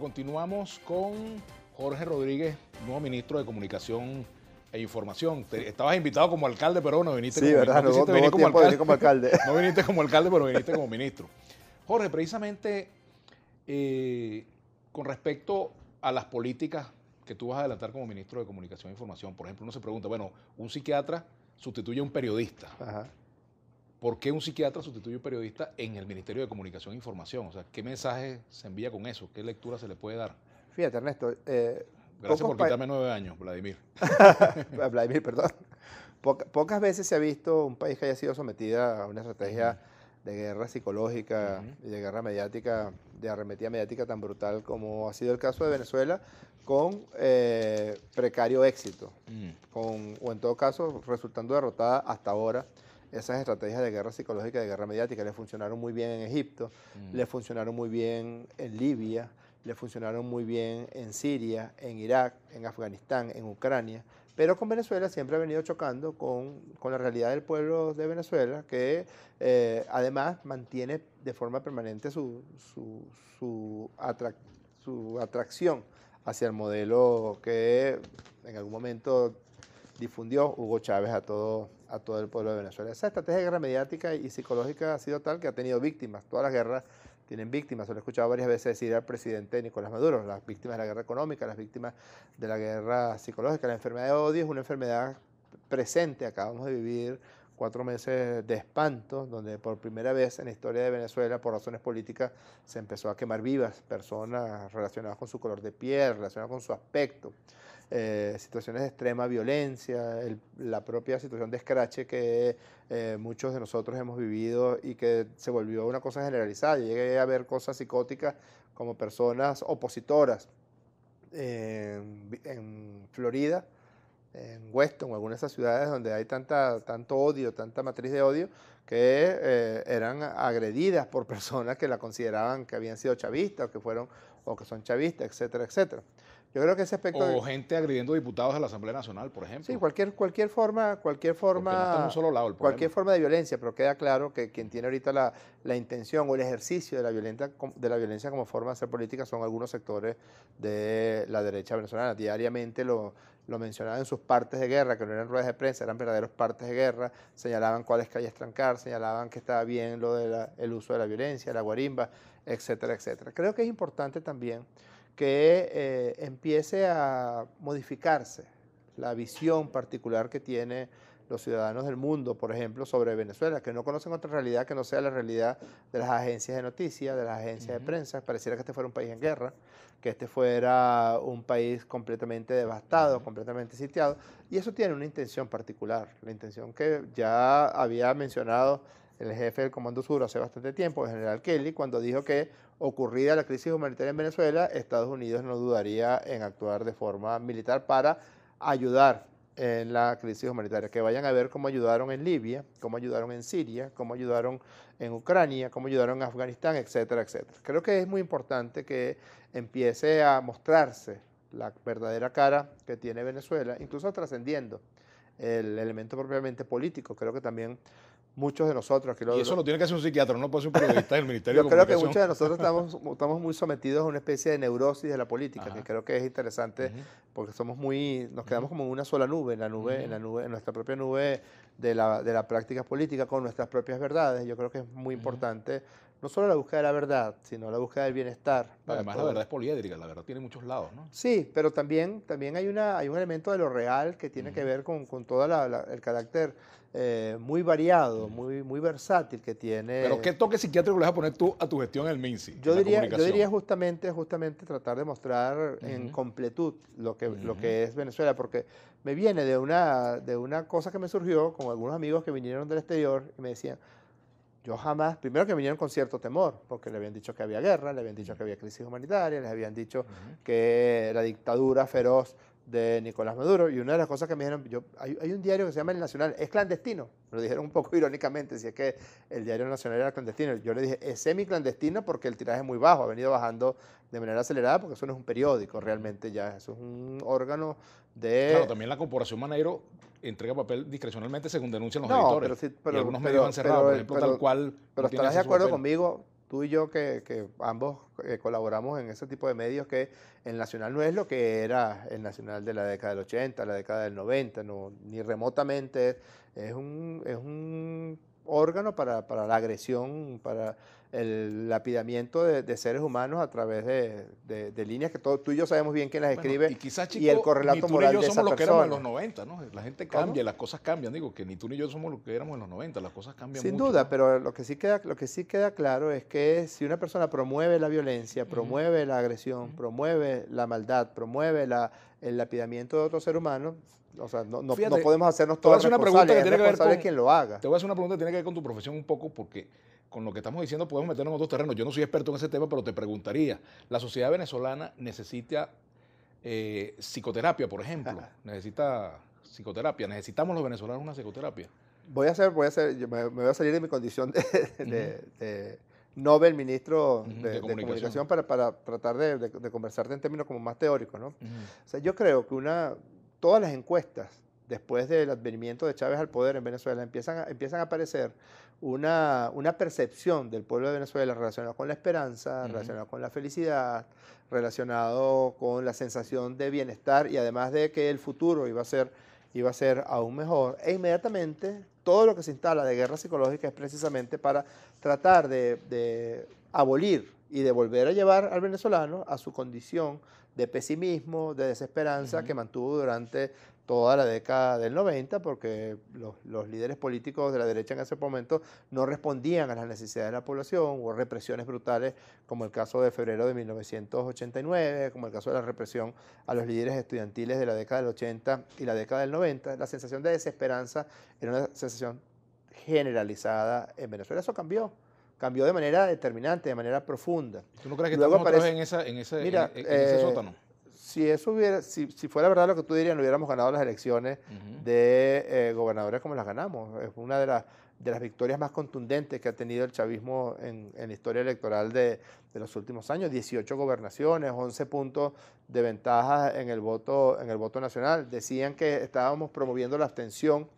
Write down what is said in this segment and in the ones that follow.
continuamos con Jorge Rodríguez, nuevo ministro de Comunicación e Información. Estabas invitado como alcalde, pero no viniste sí, como verdad, ministro. no venir como alcalde. No viniste como alcalde, pero viniste como ministro. Jorge, precisamente con respecto a las políticas que tú vas a adelantar como ministro de Comunicación e Información, por ejemplo, uno se pregunta, bueno, un psiquiatra sustituye a un periodista. Ajá. ¿Por qué un psiquiatra sustituye a un periodista en el Ministerio de Comunicación e Información? O sea, ¿qué mensaje se envía con eso? ¿Qué lectura se le puede dar? Fíjate, Ernesto. Gracias por quitarme 9 años, Vladimir. Vladimir, perdón. Pocas veces se ha visto un país que haya sido sometido a una estrategia de guerra psicológica y de guerra mediática, de arremetida mediática tan brutal como ha sido el caso de Venezuela, con precario éxito, o en todo caso resultando derrotada hasta ahora. Esas estrategias de guerra psicológica y de guerra mediática le funcionaron muy bien en Egipto, le funcionaron muy bien en Libia, le funcionaron muy bien en Siria, en Irak, en Afganistán, en Ucrania, pero con Venezuela siempre ha venido chocando con la realidad del pueblo de Venezuela, que además mantiene de forma permanente su atracción hacia el modelo que en algún momento difundió Hugo Chávez a todo el pueblo de Venezuela. Esa estrategia de guerra mediática y psicológica ha sido tal que ha tenido víctimas. Todas las guerras tienen víctimas. Se lo he escuchado varias veces decir al presidente Nicolás Maduro, las víctimas de la guerra económica, las víctimas de la guerra psicológica. La enfermedad de odio es una enfermedad presente. Acabamos de vivir 4 meses de espanto, donde por primera vez en la historia de Venezuela, por razones políticas, se empezó a quemar vivas personas relacionadas con su color de piel, relacionadas con su aspecto. Situaciones de extrema violencia, la propia situación de escrache que muchos de nosotros hemos vivido y que se volvió una cosa generalizada. Yo llegué a ver cosas psicóticas como personas opositoras en Florida, en Weston o alguna de esas ciudades donde hay tanto odio, tanta matriz de odio, que eran agredidas por personas que la consideraban que habían sido chavistas o que son chavistas, etcétera, etcétera. Yo creo que ese aspecto... O gente agrediendo diputados de la Asamblea Nacional, por ejemplo. Sí, cualquier forma... Porque no está en un solo lado el problema. Cualquier forma de violencia, pero queda claro que quien tiene ahorita la intención o el ejercicio de la violencia como forma de hacer política son algunos sectores de la derecha venezolana. Diariamente lo mencionaban en sus partes de guerra, que no eran ruedas de prensa, eran verdaderos partes de guerra, señalaban cuáles calles trancar, señalaban que estaba bien el uso de la violencia, la guarimba, etcétera, etcétera. Creo que es importante también que empiece a modificarse la visión particular que tiene los ciudadanos del mundo, por ejemplo, sobre Venezuela, que no conocen otra realidad que no sea la realidad de las agencias de noticias, de las agencias de prensa. Pareciera que este fuera un país en guerra, que este fuera un país completamente devastado, completamente sitiado, y eso tiene una intención particular, la intención que ya había mencionado el jefe del Comando Sur hace bastante tiempo, el general Kelly, cuando dijo que ocurrida la crisis humanitaria en Venezuela, Estados Unidos no dudaría en actuar de forma militar para ayudar en la crisis humanitaria, que vayan a ver cómo ayudaron en Libia, cómo ayudaron en Siria, cómo ayudaron en Ucrania, cómo ayudaron en Afganistán, etcétera, etcétera. Creo que es muy importante que empiece a mostrarse la verdadera cara que tiene Venezuela, incluso trascendiendo el elemento propiamente político. Creo que también muchos de nosotros... Y eso lo tiene que hacer un psiquiatra, no puede ser un periodista del Ministerio de Comunicación. Yo creo que muchos de nosotros estamos muy sometidos a una especie de neurosis de la política, que creo que es interesante porque nos quedamos como en una sola nube, en nuestra propia nube de la práctica política con nuestras propias verdades. Yo creo que es muy importante no solo la búsqueda de la verdad, sino la búsqueda del bienestar. Además, la verdad es poliédrica, la verdad tiene muchos lados, ¿no? Sí, pero también hay un elemento de lo real que tiene que ver con todo el carácter muy variado, muy versátil que tiene. Pero ¿qué toque psiquiátrico le vas a poner tú a tu gestión en el MINSI? Yo diría justamente tratar de mostrar en completud lo que es Venezuela, porque me viene de una cosa que me surgió con algunos amigos que vinieron del exterior y me decían, yo jamás, primero que vinieron con cierto temor, porque le habían dicho que había guerra, le habían dicho que había crisis humanitaria, les habían dicho que la dictadura feroz de Nicolás Maduro, y una de las cosas que me dijeron, hay un diario que se llama El Nacional, es clandestino, me lo dijeron un poco irónicamente, si es que el diario Nacional era clandestino, yo le dije, es semiclandestino porque el tiraje es muy bajo, ha venido bajando de manera acelerada, porque eso no es un periódico realmente ya, eso es un órgano de... Claro, también la Corporación Maneiro entrega papel discrecionalmente según denuncian los editores. Y algunos medios han cerrado, por ejemplo, tal cual. Pero estarás de acuerdo conmigo tú y yo que ambos colaboramos en ese tipo de medios, que el Nacional no es lo que era el Nacional de la década del 80, la década del 90, no, ni remotamente. Es un órgano para la agresión, para el lapidamiento de seres humanos a través de líneas que tú y yo sabemos bien quién las Bueno, escribe, y quizás, y el chico, ni correlato tú ni moral yo de somos esa los que éramos en los persona. 90, ¿no? La gente ¿Cómo? cambia, las cosas cambian. Digo, que ni tú ni yo somos los que éramos en los 90, las cosas cambian Sin mucho, duda, ¿no? pero lo que sí queda claro es que si una persona promueve la violencia, promueve la agresión, promueve la maldad, promueve el lapidamiento de otro ser humano, o sea, no Fíjate, podemos hacernos te voy a todos hacer una pregunta responsables, que es tiene que ver responsable con, quien lo haga. te voy a hacer una pregunta que tiene que ver con tu profesión un poco, porque con lo que estamos diciendo podemos meternos en otros terrenos. Yo no soy experto en ese tema, pero te preguntaría, ¿la sociedad venezolana necesita psicoterapia, por ejemplo? ¿Necesita psicoterapia? ¿Necesitamos los venezolanos una psicoterapia? Me voy a salir de mi condición de Nobel ministro De de comunicación. comunicación para tratar de conversarte en términos como más teóricos, ¿no? Ujú. O sea, yo creo que todas las encuestas, después del advenimiento de Chávez al poder en Venezuela, empiezan a aparecer una percepción del pueblo de Venezuela relacionada con la esperanza, relacionada con la felicidad, relacionado con la sensación de bienestar y además de que el futuro iba a ser aún mejor. E inmediatamente todo lo que se instala de guerra psicológica es precisamente para tratar de abolir y de volver a llevar al venezolano a su condición de pesimismo, de desesperanza que mantuvo durante toda la década del 90, porque los líderes políticos de la derecha en ese momento no respondían a las necesidades de la población. Hubo represiones brutales, como el caso de febrero de 1989, como el caso de la represión a los líderes estudiantiles de la década del 80 y la década del 90. La sensación de desesperanza era una sensación generalizada en Venezuela. Eso cambió de manera determinante, de manera profunda. ¿Tú no crees que Luego estamos otra vez aparece, en mira, ese sótano? si fuera verdad lo que tú dirías, no hubiéramos ganado las elecciones de gobernadores como las ganamos. Es una de las victorias más contundentes que ha tenido el chavismo en la historia electoral de los últimos años. 18 gobernaciones, 11 puntos de ventaja en el voto nacional. Decían que estábamos promoviendo la abstención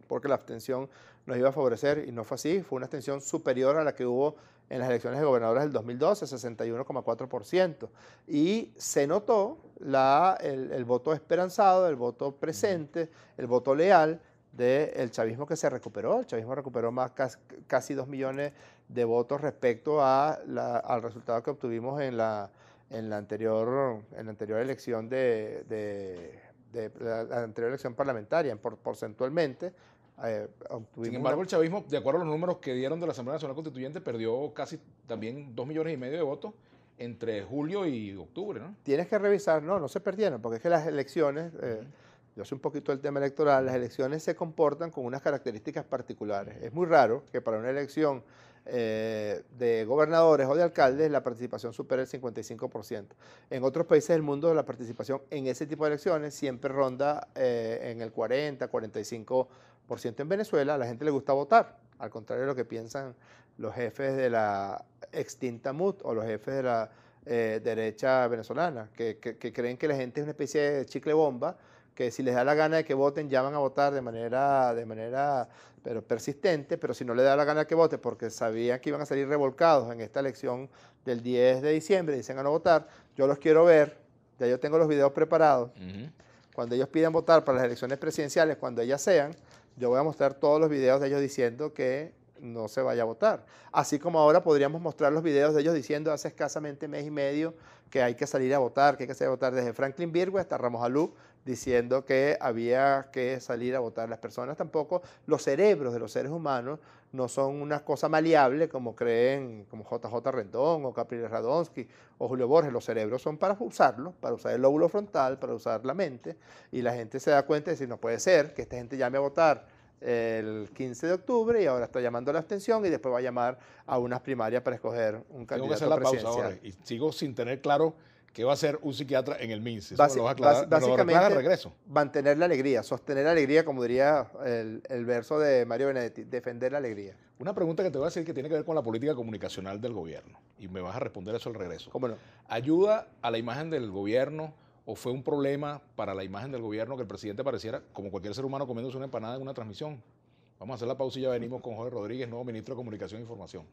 porque la abstención nos iba a favorecer y no fue así. Fue una abstención superior a la que hubo en las elecciones de gobernadores del 2012, 61,4%. Y se notó el voto esperanzado, el voto presente, el voto leal del chavismo que se recuperó. El chavismo recuperó casi 2 millones de votos respecto al resultado que obtuvimos en la anterior elección la anterior elección parlamentaria, porcentualmente. Sin embargo, el chavismo, de acuerdo a los números que dieron de la Asamblea Nacional Constituyente, perdió casi también 2,5 millones de votos entre julio y octubre, ¿no? Tienes que revisar, no se perdieron, porque es que las elecciones, yo sé un poquito del tema electoral, las elecciones se comportan con unas características particulares. Es muy raro que para una elección de gobernadores o de alcaldes la participación supere el 55%. En otros países del mundo la participación en ese tipo de elecciones siempre ronda en el 40, 45%. En Venezuela a la gente le gusta votar, al contrario de lo que piensan los jefes de la extinta MUT o los jefes de la derecha venezolana, que creen que la gente es una especie de chicle bomba, que si les da la gana de que voten, ya van a votar de manera pero persistente, pero si no les da la gana que vote porque sabían que iban a salir revolcados en esta elección del 10 de diciembre, dicen a no votar, yo los quiero ver, ya yo tengo los videos preparados. Cuando ellos pidan votar para las elecciones presidenciales, cuando ellas sean, yo voy a mostrar todos los videos de ellos diciendo que no se vaya a votar. Así como ahora podríamos mostrar los videos de ellos diciendo hace escasamente mes y medio que hay que salir a votar, que hay que salir a votar, desde Franklin Virgüe hasta Ramos Alú, diciendo que había que salir a votar. Las personas tampoco, los cerebros de los seres humanos no son una cosa maleable como creen, como JJ Rendón o Capriles Radonsky o Julio Borges. Los cerebros son para usarlos, para usar el lóbulo frontal, para usar la mente, y la gente se da cuenta de decir, no puede ser que esta gente llame a votar el 15 de octubre y ahora está llamando a la abstención y después va a llamar a unas primarias para escoger un candidato Tengo que hacer la pausa presidencial. ahora y sigo sin tener claro qué va a hacer un psiquiatra en el MINSE. Eso me lo vas a aclarar, me lo aclaras Básicamente, de regreso. mantener la alegría, sostener la alegría, como diría el verso de Mario Benedetti, defender la alegría. Una pregunta que te voy a hacer que tiene que ver con la política comunicacional del gobierno y me vas a responder eso al regreso. ¿Cómo no? ¿Ayuda a la imagen del gobierno o fue un problema para la imagen del gobierno que el presidente pareciera como cualquier ser humano comiéndose una empanada en una transmisión? Vamos a hacer la pausa y ya venimos con Jorge Rodríguez, nuevo ministro de Comunicación e Información.